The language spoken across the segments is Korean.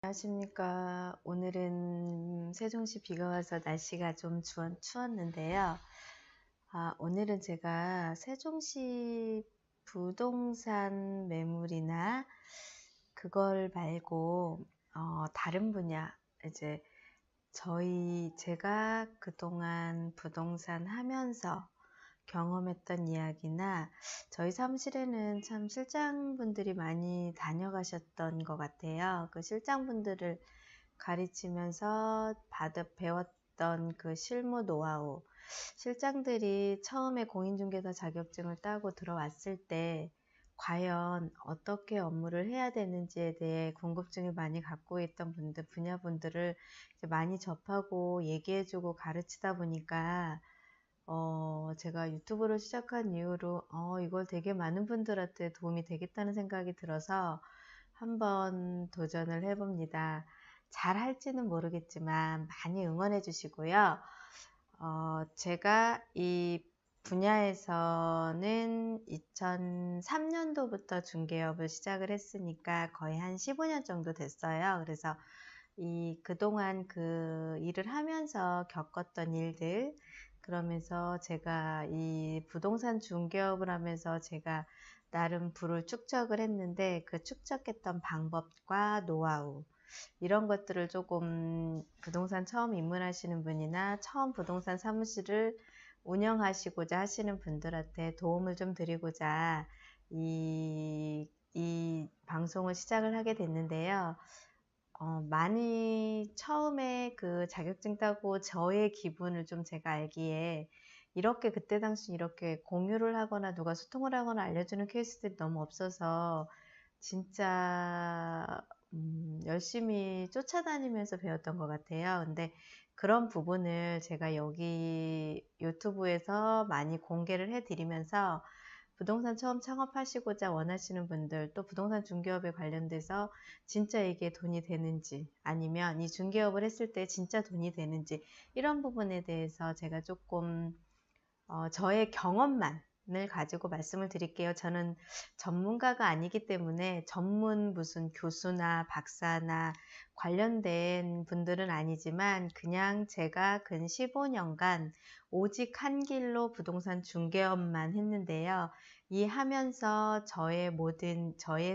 안녕하십니까. 오늘은 세종시 비가 와서 날씨가 좀 추웠는데요. 오늘은 제가 세종시 부동산 매물이나 그걸 말고 다른 분야, 이제 제가 그동안 부동산 하면서 경험했던 이야기나 저희 사무실에는 참 실장분들이 많이 다녀가셨던 것 같아요. 그 실장분들을 가르치면서 배웠던 그 실무 노하우, 실장들이 처음에 공인중개사 자격증을 따고 들어왔을 때 과연 어떻게 업무를 해야 되는지에 대해 궁금증을 많이 갖고 있던 분야분들을 많이 접하고 얘기해주고 가르치다 보니까 제가 유튜브를 시작한 이후로 이걸 되게 많은 분들한테 도움이 되겠다는 생각이 들어서 한번 도전을 해봅니다. 잘 할지는 모르겠지만 많이 응원해 주시고요. 제가 이 분야에서는 2003년도부터 중개업을 시작을 했으니까 거의 한 15년 정도 됐어요. 그래서 그동안 그 일을 하면서 겪었던 일들, 그러면서 제가 이 부동산 중개업을 하면서 제가 나름 부를 축적을 했는데 그 축적했던 방법과 노하우, 이런 것들을 조금 부동산 처음 입문하시는 분이나 처음 부동산 사무실을 운영하시고자 하시는 분들한테 도움을 좀 드리고자 이 방송을 시작을 하게 됐는데요. 많이 처음에 그 자격증 따고 저의 기분을 좀 제가 알기에 그때 당시 이렇게 공유를 하거나 누가 소통을 하거나 알려주는 케이스들이 너무 없어서 진짜 열심히 쫓아다니면서 배웠던 것 같아요. 근데 그런 부분을 제가 여기 유튜브에서 많이 공개를 해드리면서 부동산 처음 창업하시고자 원하시는 분들, 또 부동산 중개업에 관련돼서 진짜 이게 돈이 되는지, 아니면 이 중개업을 했을 때 진짜 돈이 되는지, 이런 부분에 대해서 제가 조금 저의 경험만을 가지고 말씀을 드릴게요. 저는 전문가가 아니기 때문에 전문 무슨 교수나 박사나 관련된 분들은 아니지만 그냥 제가 근 15년간 오직 한 길로 부동산 중개업만 했는데요. 이 하면서 저의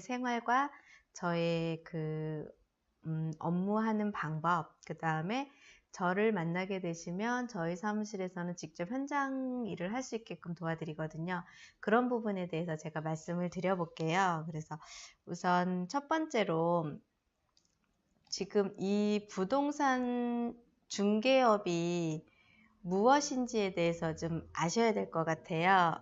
생활과 저의 업무하는 방법, 그 다음에 저를 만나게 되시면 저희 사무실에서는 직접 현장 일을 할 수 있게끔 도와드리거든요. 그런 부분에 대해서 제가 말씀을 드려볼게요. 그래서 우선 첫 번째로 지금 이 부동산 중개업이 무엇인지에 대해서 좀 아셔야 될 것 같아요.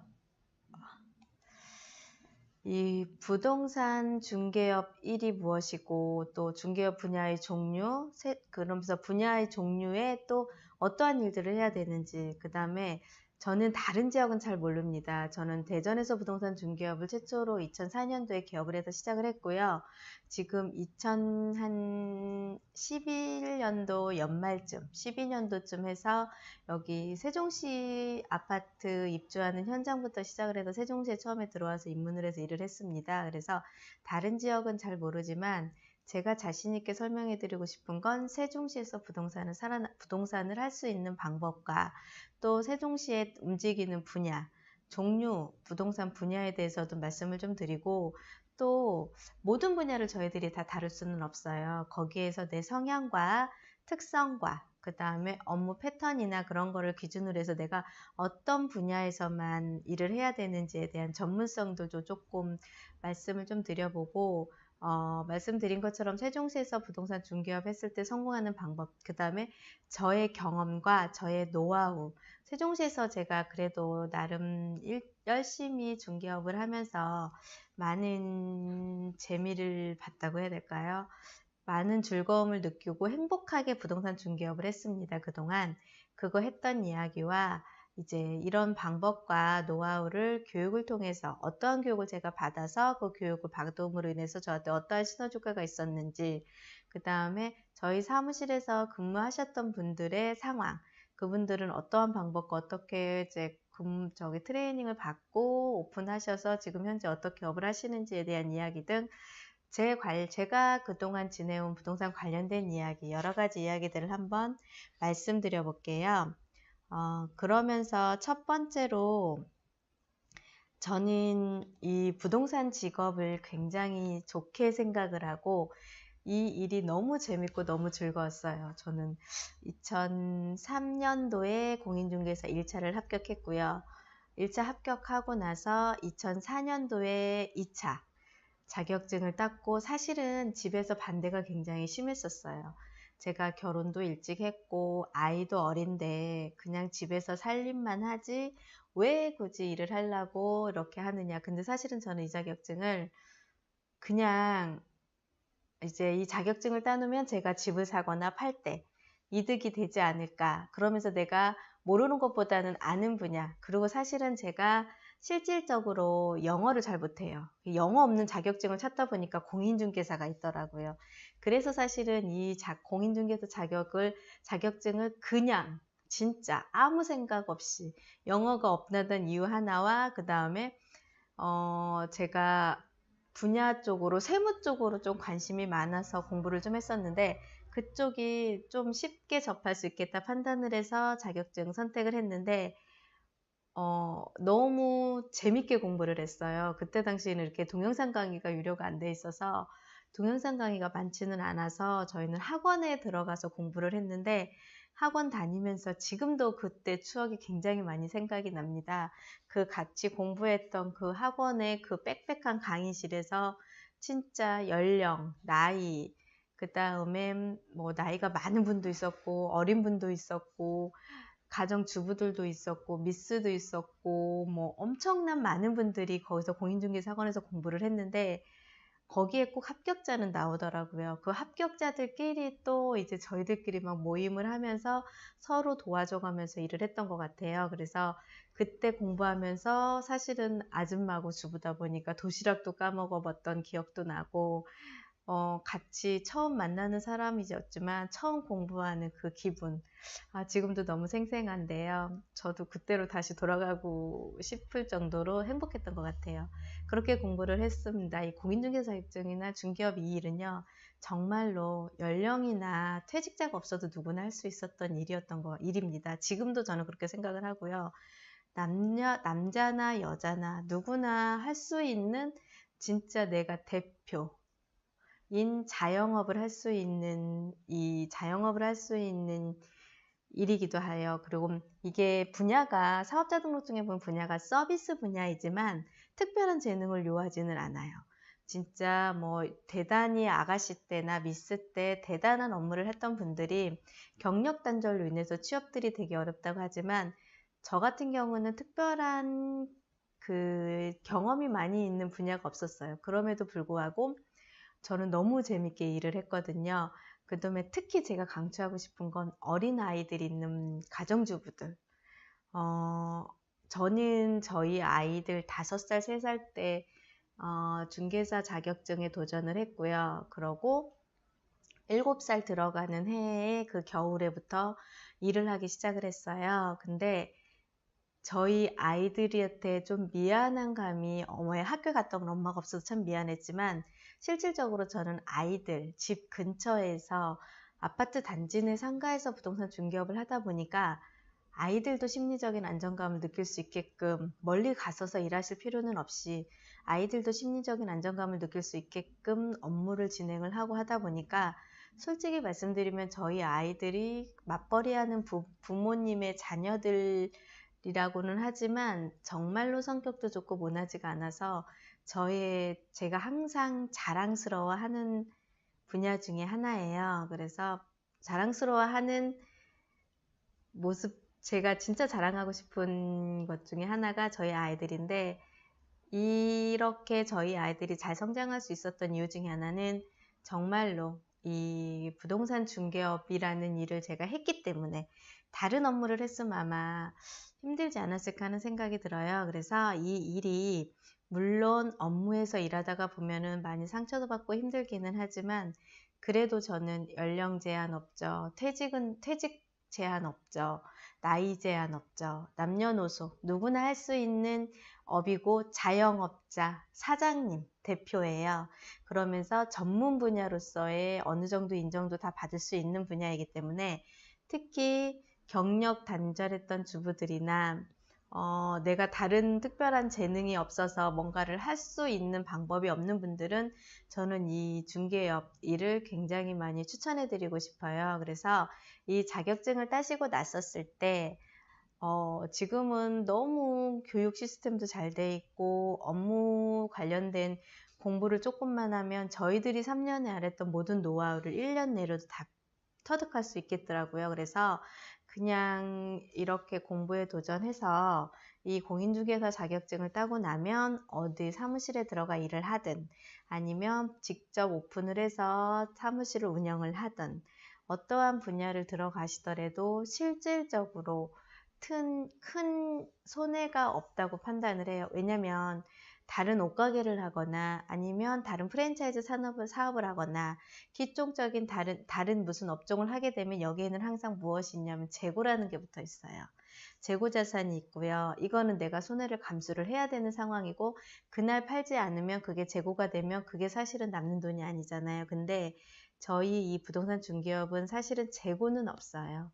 이 부동산 중개업 1이 무엇이고, 또 중개업 분야의 종류, 그러면서 분야의 종류에 또 어떠한 일들을 해야 되는지, 그 다음에 저는 다른 지역은 잘 모릅니다. 저는 대전에서 부동산 중개업을 최초로 2004년도에 개업을 해서 시작을 했고요. 지금 2011년도 연말쯤, 12년도쯤 해서 여기 세종시 아파트 입주하는 현장부터 시작을 해서 세종시에 처음에 들어와서 입문을 해서 일을 했습니다. 그래서 다른 지역은 잘 모르지만 제가 자신 있게 설명해 드리고 싶은 건 세종시에서 부동산을 할 수 있는 방법과 또 세종시에 움직이는 분야, 종류, 부동산 분야에 대해서도 말씀을 좀 드리고, 또 모든 분야를 저희들이 다 다룰 수는 없어요. 거기에서 내 성향과 특성과 그 다음에 업무 패턴이나 그런 거를 기준으로 해서 내가 어떤 분야에서만 일을 해야 되는지에 대한 전문성도 조금 말씀을 좀 드려보고, 말씀드린 것처럼 세종시에서 부동산 중개업 했을 때 성공하는 방법, 그 다음에 저의 경험과 저의 노하우, 세종시에서 제가 그래도 나름 열심히 중개업을 하면서 많은 재미를 봤다고 해야 될까요? 많은 즐거움을 느끼고 행복하게 부동산 중개업을 했습니다. 그동안 그거 했던 이야기와 이제 이런 방법과 노하우를 교육을 통해서 어떠한 교육을 제가 받아서 그 교육을 받음으로 인해서 저한테 어떠한 시너지 효과가 있었는지, 그 다음에 저희 사무실에서 근무하셨던 분들의 상황, 그분들은 어떠한 방법과 어떻게 이제 저기 트레이닝을 받고 오픈하셔서 지금 현재 어떻게 업을 하시는지에 대한 이야기 등 제가 그동안 지내온 부동산 관련된 이야기, 여러 가지 이야기들을 한번 말씀드려 볼게요. 그러면서 첫 번째로 저는 이 부동산 직업을 굉장히 좋게 생각을 하고 이 일이 너무 재밌고 너무 즐거웠어요. 저는 2003년도에 공인중개사 1차를 합격했고요. 1차 합격하고 나서 2004년도에 2차 자격증을 땄고 사실은 집에서 반대가 굉장히 심했었어요. 제가 결혼도 일찍 했고 아이도 어린데 그냥 집에서 살림만 하지 왜 굳이 일을 하려고 이렇게 하느냐. 근데 사실은 저는 이 자격증을 그냥 이제 이 자격증을 따놓으면 제가 집을 사거나 팔 때 이득이 되지 않을까. 그러면서 내가 모르는 것보다는 아는 분야. 그리고 사실은 제가 실질적으로 영어를 잘 못해요. 영어 없는 자격증을 찾다 보니까 공인중개사가 있더라고요. 그래서 사실은 이 공인중개사 자격증을 그냥 진짜 아무 생각 없이 영어가 없다던 이유 하나와 그 다음에 제가 분야 쪽으로 세무 쪽으로 좀 관심이 많아서 공부를 좀 했었는데 그쪽이 좀 쉽게 접할 수 있겠다 판단을 해서 자격증 선택을 했는데 너무 재밌게 공부를 했어요. 그때 당시에는 이렇게 동영상 강의가 유료가 안 돼 있어서 동영상 강의가 많지는 않아서 저희는 학원에 들어가서 공부를 했는데 학원 다니면서 지금도 그때 추억이 굉장히 많이 생각이 납니다. 그 같이 공부했던 그 학원의 그 빽빽한 강의실에서 진짜 연령, 나이, 그 다음에 뭐 나이가 많은 분도 있었고 어린 분도 있었고 가정주부들도 있었고 미스도 있었고 뭐 엄청난 많은 분들이 거기서 공인중개사 학원에서 공부를 했는데 거기에 꼭 합격자는 나오더라고요. 그 합격자들끼리 또 이제 저희들끼리 막 모임을 하면서 서로 도와줘가면서 일을 했던 것 같아요. 그래서 그때 공부하면서 사실은 아줌마고 주부다 보니까 도시락도 까먹어 봤던 기억도 나고 같이 처음 만나는 사람이었지만 처음 공부하는 그 기분. 지금도 너무 생생한데요. 저도 그때로 다시 돌아가고 싶을 정도로 행복했던 것 같아요. 그렇게 공부를 했습니다. 이 공인중개사 자격증이나 중개업 이 일은요. 정말로 연령이나 퇴직자가 없어도 누구나 할 수 있었던 일입니다. 지금도 저는 그렇게 생각을 하고요. 남자나 여자나 누구나 할 수 있는 진짜 내가 대표, 자영업을 할 수 있는 자영업을 할 수 있는 일이기도 해요. 그리고 이게 분야가 사업자 등록증에 보면 분야가 서비스 분야이지만 특별한 재능을 요하지는 않아요. 진짜 뭐 대단히 아가씨 때나 미스 때 대단한 업무를 했던 분들이 경력 단절로 인해서 취업들이 되게 어렵다고 하지만 저 같은 경우는 특별한 그 경험이 많이 있는 분야가 없었어요. 그럼에도 불구하고 저는 너무 재밌게 일을 했거든요. 그 다음에 특히 제가 강조하고 싶은 건 어린아이들이 있는 가정주부들. 저는 저희 아이들 5살, 3살 때 중개사 자격증에 도전을 했고요. 그러고 7살 들어가는 해에 그 겨울에부터 일을 하기 시작을 했어요. 근데 저희 아이들한테 좀 미안한 감이 학교 갔다 온 엄마가 없어서 참 미안했지만 실질적으로 저는 아이들 집 근처에서 아파트 단지 내 상가에서 부동산 중개업을 하다 보니까 아이들도 심리적인 안정감을 느낄 수 있게끔 멀리 가서서 일하실 필요는 없이 아이들도 심리적인 안정감을 느낄 수 있게끔 업무를 진행을 하고 하다 보니까 솔직히 말씀드리면 저희 아이들이 맞벌이하는 부모님의 자녀들이라고는 하지만 정말로 성격도 좋고 모나지가 않아서 제가 항상 자랑스러워하는 분야 중에 하나예요. 그래서 자랑스러워하는 모습, 제가 진짜 자랑하고 싶은 것 중에 하나가 저희 아이들인데 이렇게 저희 아이들이 잘 성장할 수 있었던 이유 중에 하나는 정말로 이 부동산 중개업이라는 일을 제가 했기 때문에 다른 업무를 했으면 아마 힘들지 않았을까 하는 생각이 들어요. 그래서 이 일이 물론 업무에서 일하다가 보면은 많이 상처도 받고 힘들기는 하지만 그래도 저는 연령 제한 없죠. 퇴직 제한 없죠. 나이 제한 없죠. 남녀노소 누구나 할 수 있는 업이고 자영업자, 사장님, 대표예요. 그러면서 전문 분야로서의 어느 정도 인정도 다 받을 수 있는 분야이기 때문에 특히 경력 단절했던 주부들이나 내가 다른 특별한 재능이 없어서 뭔가를 할 수 있는 방법이 없는 분들은 저는 이 중개업 일을 굉장히 많이 추천해 드리고 싶어요. 그래서 이 자격증을 따시고 나섰을 때 지금은 너무 교육 시스템도 잘 돼 있고 업무 관련된 공부를 조금만 하면 저희들이 3년에 알았던 모든 노하우를 1년 내로도 다 터득할 수 있겠더라고요. 그래서 그냥 이렇게 공부에 도전해서 이 공인중개사 자격증을 따고 나면 어디 사무실에 들어가 일을 하든 아니면 직접 오픈을 해서 사무실을 운영을 하든 어떠한 분야를 들어가시더라도 실질적으로 큰 손해가 없다고 판단을 해요. 왜냐면 다른 옷가게를 하거나 아니면 다른 프랜차이즈 사업을 하거나 기종적인 다른 무슨 업종을 하게 되면 여기에는 항상 무엇이 있냐면 재고라는 게 붙어 있어요. 재고 자산이 있고요. 이거는 내가 손해를 감수를 해야 되는 상황이고 그날 팔지 않으면 그게 재고가 되면 그게 사실은 남는 돈이 아니잖아요. 근데 저희 이 부동산 중개업은 사실은 재고는 없어요.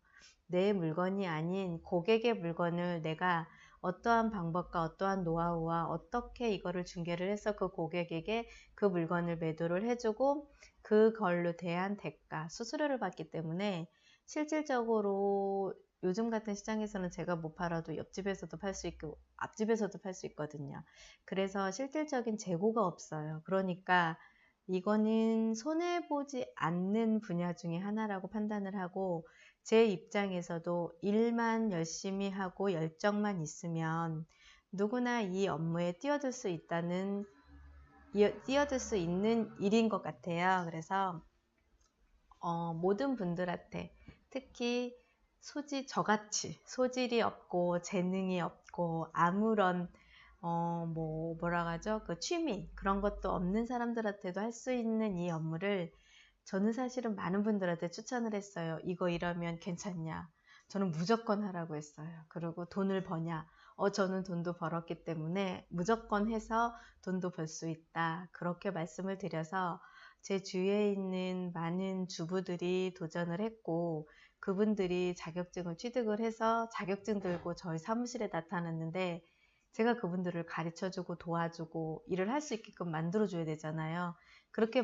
내 물건이 아닌 고객의 물건을 내가 어떠한 방법과 어떠한 노하우와 어떻게 이거를 중개를 해서 그 고객에게 그 물건을 매도를 해주고 그걸로 대한 대가, 수수료를 받기 때문에 실질적으로 요즘 같은 시장에서는 제가 못 팔아도 옆집에서도 팔 수 있고 앞집에서도 팔 수 있거든요. 그래서 실질적인 재고가 없어요. 그러니까 이거는 손해보지 않는 분야 중에 하나라고 판단을 하고 제 입장에서도 일만 열심히 하고 열정만 있으면 누구나 이 업무에 뛰어들 수 있는 일인 것 같아요. 그래서 모든 분들한테 특히 저같이 소질이 없고 재능이 없고 아무런 뭐라 하죠? 그 취미 그런 것도 없는 사람들한테도 할 수 있는 이 업무를 저는 사실은 많은 분들한테 추천을 했어요. 이거 일하면 괜찮냐? 저는 무조건 하라고 했어요. 그리고 돈을 버냐? 저는 돈도 벌었기 때문에 무조건 해서 돈도 벌 수 있다. 그렇게 말씀을 드려서 제 주위에 있는 많은 주부들이 도전을 했고 그분들이 자격증을 취득을 해서 자격증 들고 저희 사무실에 나타났는데 제가 그분들을 가르쳐주고 도와주고 일을 할 수 있게끔 만들어줘야 되잖아요. 그렇게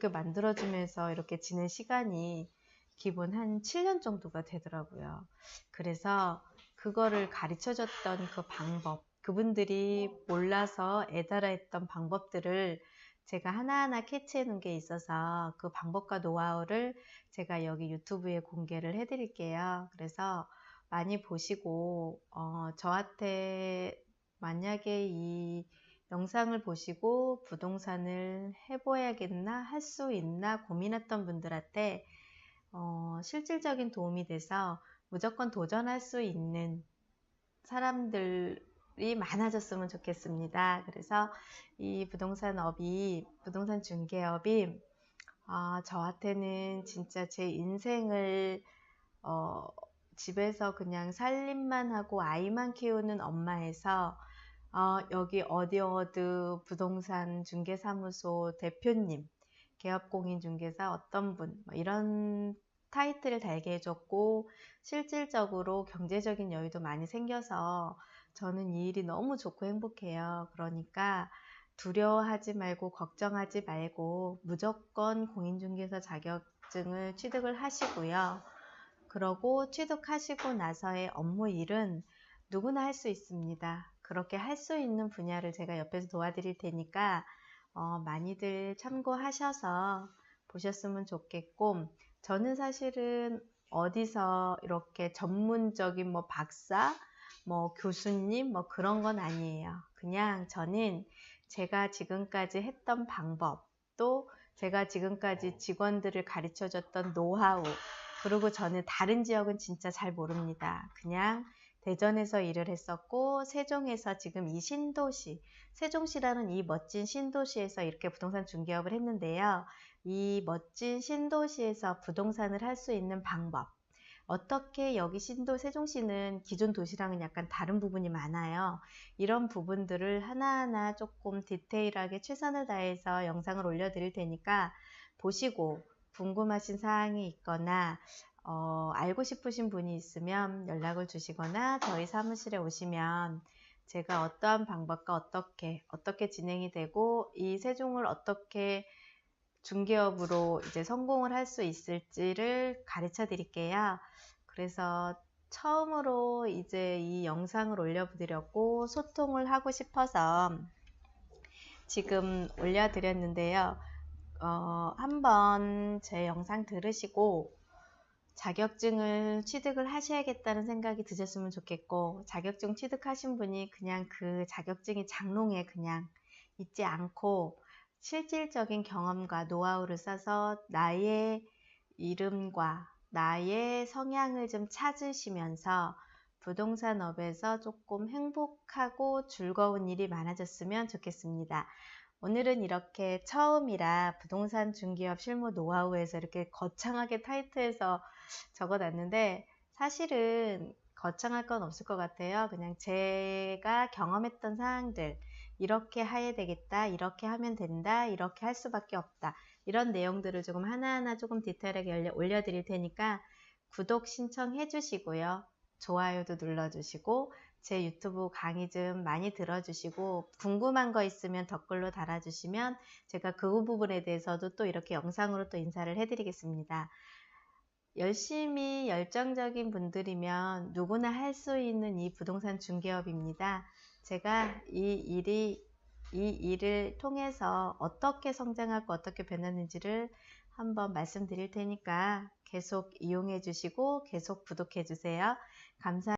만들어주면서 이렇게 지낸 시간이 기본 한 7년 정도가 되더라고요. 그래서 그거를 가르쳐줬던 그 방법, 그분들이 몰라서 애달아 했던 방법들을 제가 하나하나 캐치해 놓은 게 있어서 그 방법과 노하우를 제가 여기 유튜브에 공개를 해 드릴게요. 그래서 많이 보시고 저한테 만약에 이 영상을 보시고 부동산을 해봐야겠나 할 수 있나 고민했던 분들한테 실질적인 도움이 돼서 무조건 도전할 수 있는 사람들이 많아졌으면 좋겠습니다. 그래서 이 부동산 중개업이 저한테는 진짜 제 인생을 집에서 그냥 살림만 하고 아이만 키우는 엄마에서 여기 어디 부동산 중개사무소 대표님, 개업공인중개사 어떤 분, 뭐 이런 타이틀을 달게 해줬고, 실질적으로 경제적인 여유도 많이 생겨서 저는 이 일이 너무 좋고 행복해요. 그러니까 두려워하지 말고 걱정하지 말고 무조건 공인중개사 자격증을 취득을 하시고요. 그러고 취득하시고 나서의 업무 일은 누구나 할 수 있습니다. 그렇게 할 수 있는 분야를 제가 옆에서 도와드릴 테니까 많이들 참고하셔서 보셨으면 좋겠고 저는 사실은 어디서 이렇게 전문적인 뭐 박사, 뭐 교수님 뭐 그런 건 아니에요. 그냥 저는 제가 지금까지 했던 방법 또 제가 지금까지 직원들을 가르쳐줬던 노하우 그리고 저는 다른 지역은 진짜 잘 모릅니다. 그냥 대전에서 일을 했었고 세종에서 지금 이 신도시, 세종시라는 이 멋진 신도시에서 이렇게 부동산 중개업을 했는데요. 이 멋진 신도시에서 부동산을 할 수 있는 방법, 어떻게 여기 세종시는 기존 도시랑은 약간 다른 부분이 많아요. 이런 부분들을 하나하나 조금 디테일하게 최선을 다해서 영상을 올려드릴 테니까 보시고 궁금하신 사항이 있거나 알고 싶으신 분이 있으면 연락을 주시거나 저희 사무실에 오시면 제가 어떠한 방법과 어떻게 진행이 되고 이 세종을 어떻게 중개업으로 이제 성공을 할 수 있을지를 가르쳐 드릴게요. 그래서 처음으로 이제 이 영상을 올려드렸고 소통을 하고 싶어서 지금 올려드렸는데요. 한번 제 영상 들으시고 자격증을 취득을 하셔야겠다는 생각이 드셨으면 좋겠고, 자격증 취득하신 분이 그냥 그 자격증이 장롱에 그냥 있지 않고 실질적인 경험과 노하우를 써서 나의 이름과 나의 성향을 좀 찾으시면서 부동산업에서 조금 행복하고 즐거운 일이 많아졌으면 좋겠습니다. 오늘은 이렇게 처음이라 부동산 중개업 실무 노하우에서 이렇게 거창하게 타이틀해서 적어놨는데 사실은 거창할 건 없을 것 같아요. 그냥 제가 경험했던 사항들, 이렇게 해야 되겠다, 이렇게 하면 된다, 이렇게 할 수밖에 없다, 이런 내용들을 조금 하나하나 조금 디테일하게 올려드릴 테니까 구독 신청해 주시고요. 좋아요도 눌러주시고 제 유튜브 강의 좀 많이 들어주시고 궁금한 거 있으면 댓글로 달아주시면 제가 그 부분에 대해서도 또 이렇게 영상으로 또 인사를 해드리겠습니다. 열심히 열정적인 분들이면 누구나 할 수 있는 이 부동산 중개업입니다. 제가 이 일을 통해서 어떻게 성장하고 어떻게 변했는지를 한번 말씀드릴 테니까 계속 이용해 주시고 계속 구독해 주세요. 감사합니다.